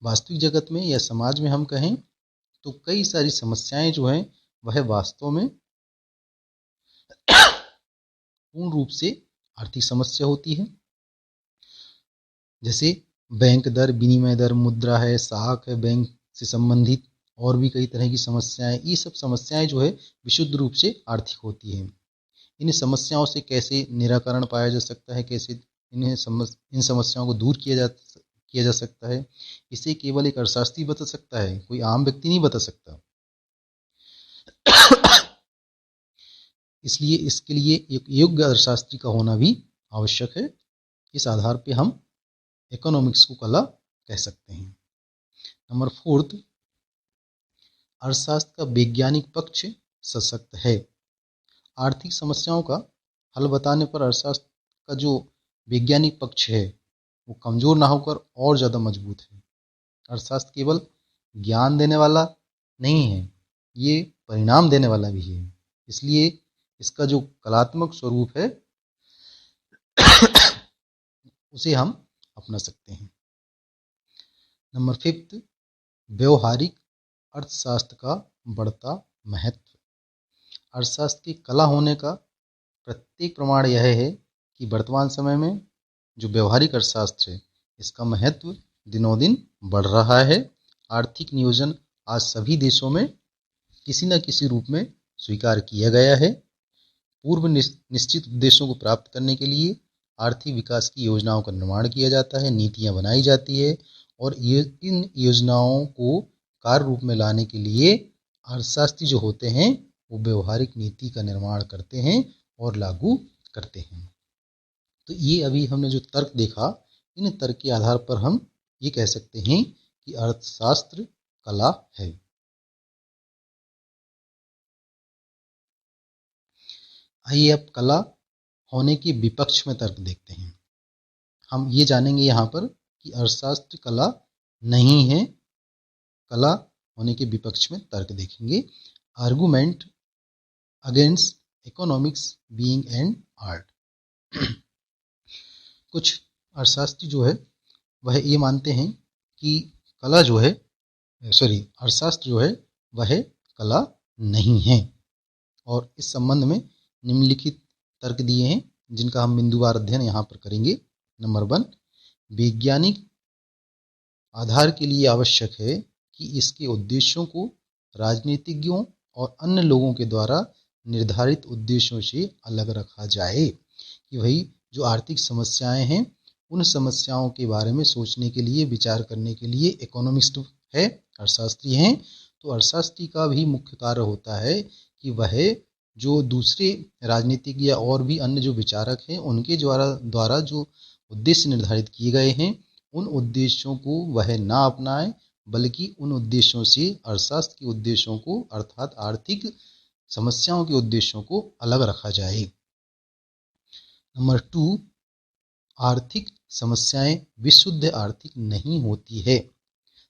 वास्तविक जगत में या समाज में हम कहें तो कई सारी समस्याएं जो हैं वह वास्तव में पूर्ण रूप से आर्थिक समस्या होती है। जैसे बैंक दर, विनिमय दर, मुद्रा है, साख है, बैंक से संबंधित और भी कई तरह की समस्याएं, ये सब समस्याएं जो है विशुद्ध रूप से आर्थिक होती हैं। इन समस्याओं से कैसे निराकरण पाया जा सकता है, कैसे इन समस्याओं को दूर किया जा सकता है, इसे केवल एक अर्थशास्त्री बता सकता है, कोई आम व्यक्ति नहीं बता सकता। इसलिए इसके लिए एक योग्य अर्थशास्त्री का होना भी आवश्यक है। इस आधार पे हम इकोनॉमिक्स को कला कह सकते हैं। नंबर फोर्थ, अर्थशास्त्र का वैज्ञानिक पक्ष सशक्त है। आर्थिक समस्याओं का हल बताने पर अर्थशास्त्र का जो वैज्ञानिक पक्ष है वो कमजोर ना होकर और ज़्यादा मजबूत है। अर्थशास्त्र केवल ज्ञान देने वाला नहीं है, ये परिणाम देने वाला भी है। इसलिए इसका जो कलात्मक स्वरूप है उसे हम अपना सकते हैं। नंबर फिफ्थ, व्यवहारिक अर्थशास्त्र का बढ़ता महत्व। अर्थशास्त्र की कला होने का प्रत्येक प्रमाण यह है कि वर्तमान समय में जो व्यवहारिक अर्थशास्त्र है इसका महत्व दिनों दिन बढ़ रहा है। आर्थिक नियोजन आज सभी देशों में किसी न किसी रूप में स्वीकार किया गया है। पूर्व निश्चित उद्देश्यों को प्राप्त करने के लिए आर्थिक विकास की योजनाओं का निर्माण किया जाता है, नीतियां बनाई जाती है और इन योजनाओं को कार्य रूप में लाने के लिए अर्थशास्त्री जो होते हैं वो व्यवहारिक नीति का निर्माण करते हैं और लागू करते हैं। तो ये अभी हमने जो तर्क देखा, इन तर्क के आधार पर हम ये कह सकते हैं कि अर्थशास्त्र कला है। आइए अब कला होने के विपक्ष में तर्क देखते हैं। हम ये जानेंगे यहाँ पर कि अर्थशास्त्र कला नहीं है। कला होने के विपक्ष में तर्क देखेंगे। Argument against economics being an art. कुछ अर्थशास्त्री जो है वह ये मानते हैं कि कला जो है अर्थशास्त्र जो है वह कला नहीं है, और इस संबंध में निम्नलिखित तर्क दिए हैं जिनका हम बिंदुवार अध्ययन यहाँ पर करेंगे। नंबर 1, वैज्ञानिक आधार के लिए आवश्यक है कि इसके उद्देश्यों को राजनीतिज्ञों और अन्य लोगों के द्वारा निर्धारित उद्देश्यों से अलग रखा जाए। कि भाई जो आर्थिक समस्याएं हैं उन समस्याओं के बारे में सोचने के लिए, विचार करने के लिए इकोनॉमिस्ट है, अर्थशास्त्री हैं। तो अर्थशास्त्री का भी मुख्य कार्य होता है कि वह जो दूसरे राजनीतिक या और भी अन्य जो विचारक हैं उनके द्वारा जो उद्देश्य निर्धारित किए गए हैं उन उद्देश्यों को वह ना अपनाए, बल्कि उन उद्देश्यों से अर्थशास्त्र के उद्देश्यों को अर्थात आर्थिक समस्याओं के उद्देश्यों को अलग रखा जाए। नंबर 2, आर्थिक समस्याएं विशुद्ध आर्थिक नहीं होती है।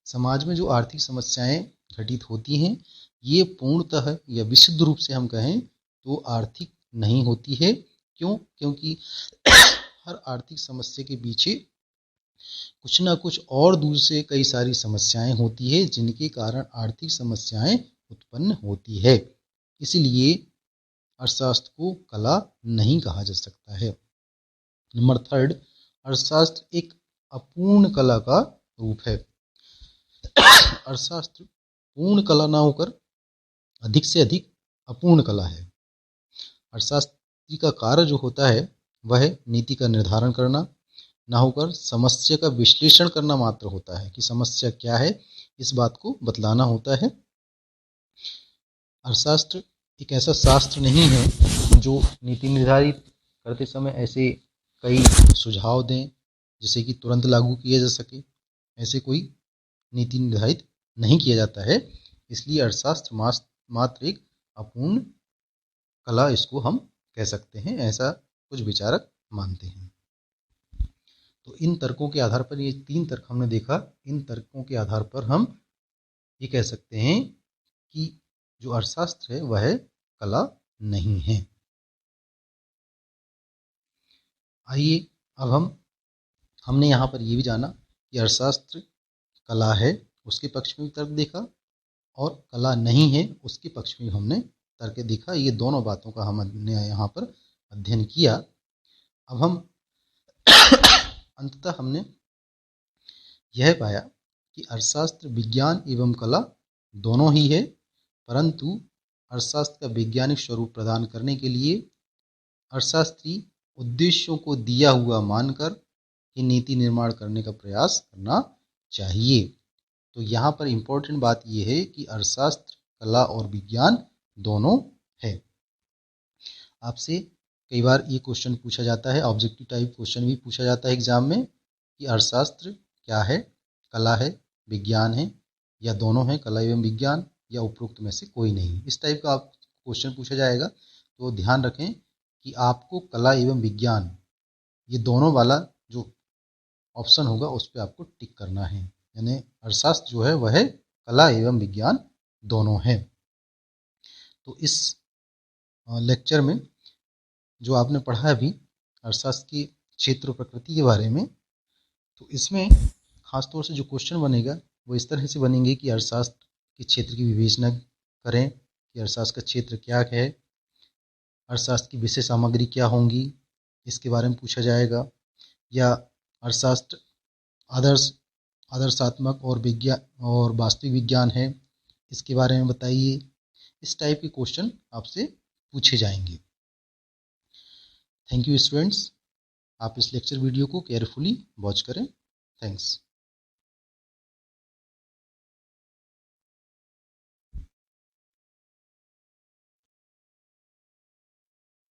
समाज में जो आर्थिक समस्याएं घटित होती हैं ये पूर्णतः या विशुद्ध रूप से हम कहें तो आर्थिक नहीं होती है। क्यों? क्योंकि हर आर्थिक समस्या के पीछे कुछ ना कुछ और दूसरे कई सारी समस्याएं होती है जिनके कारण आर्थिक समस्याएं उत्पन्न होती है। इसलिए अर्थशास्त्र को कला नहीं कहा जा सकता है। नंबर 3, अर्थशास्त्र एक अपूर्ण कला का रूप है। अर्थशास्त्र पूर्ण कला ना होकर अधिक से अधिक अपूर्ण कला है। अर्थशास्त्री का कार्य जो होता है वह नीति का निर्धारण करना ना होकर समस्या का विश्लेषण करना मात्र होता है कि समस्या क्या है, इस बात को बतलाना होता है। अर्थशास्त्र एक ऐसा शास्त्र नहीं है जो नीति निर्धारित करते समय ऐसे कई सुझाव दें जिसे कि तुरंत लागू किया जा सके। ऐसे कोई नीति निर्धारित नहीं किया जाता है। इसलिए अर्थशास्त्र मात्र एक अपूर्ण कला इसको हम कह सकते हैं, ऐसा कुछ विचारक मानते हैं। तो इन तर्कों के आधार पर, ये 3 तर्क हमने देखा, इन तर्कों के आधार पर हम ये कह सकते हैं कि जो अर्थशास्त्र है वह कला नहीं है। आइए अब हमने यहाँ पर ये भी जाना कि अर्थशास्त्र कला है, उसके पक्ष में भी तर्क देखा, और कला नहीं है उसके पक्ष में हमने तर्क देखा। ये दोनों बातों का हमने यहाँ पर अध्ययन किया। अब हम अंततः हमने यह पाया कि अर्थशास्त्र विज्ञान एवं कला दोनों ही है, परंतु अर्थशास्त्र का वैज्ञानिक स्वरूप प्रदान करने के लिए अर्थशास्त्री उद्देश्यों को दिया हुआ मानकर ही नीति निर्माण करने का प्रयास करना चाहिए। तो यहाँ पर इम्पोर्टेंट बात यह है कि अर्थशास्त्र कला और विज्ञान दोनों है। आपसे कई बार ये क्वेश्चन पूछा जाता है, ऑब्जेक्टिव टाइप क्वेश्चन भी पूछा जाता है एग्जाम में, कि अर्थशास्त्र क्या है, कला है, विज्ञान है, या दोनों है, कला एवं विज्ञान, या उपरोक्त में से कोई नहीं। इस टाइप का आप क्वेश्चन पूछा जाएगा तो ध्यान रखें कि आपको कला एवं विज्ञान ये दोनों वाला जो ऑप्शन होगा उस पर आपको टिक करना है, यानी अर्थशास्त्र जो है वह कला एवं विज्ञान दोनों है। तो इस लेक्चर में जो आपने पढ़ा अभी अर्थशास्त्र की क्षेत्र और प्रकृति के बारे में, तो इसमें खासतौर से जो क्वेश्चन बनेगा वो इस तरह से बनेंगे कि अर्थशास्त्र के क्षेत्र की विवेचना करें कि अर्थशास्त्र का क्षेत्र क्या है, अर्थशास्त्र की विषय सामग्री क्या होंगी, इसके बारे में पूछा जाएगा, या अर्थशास्त्र आदर्शात्मक और विज्ञान और वास्तविक विज्ञान है, इसके बारे में बताइए। इस टाइप के क्वेश्चन आपसे पूछे जाएंगे। थैंक यू स्टूडेंट्स, आप इस लेक्चर वीडियो को केयरफुली वॉच करें। थैंक्स।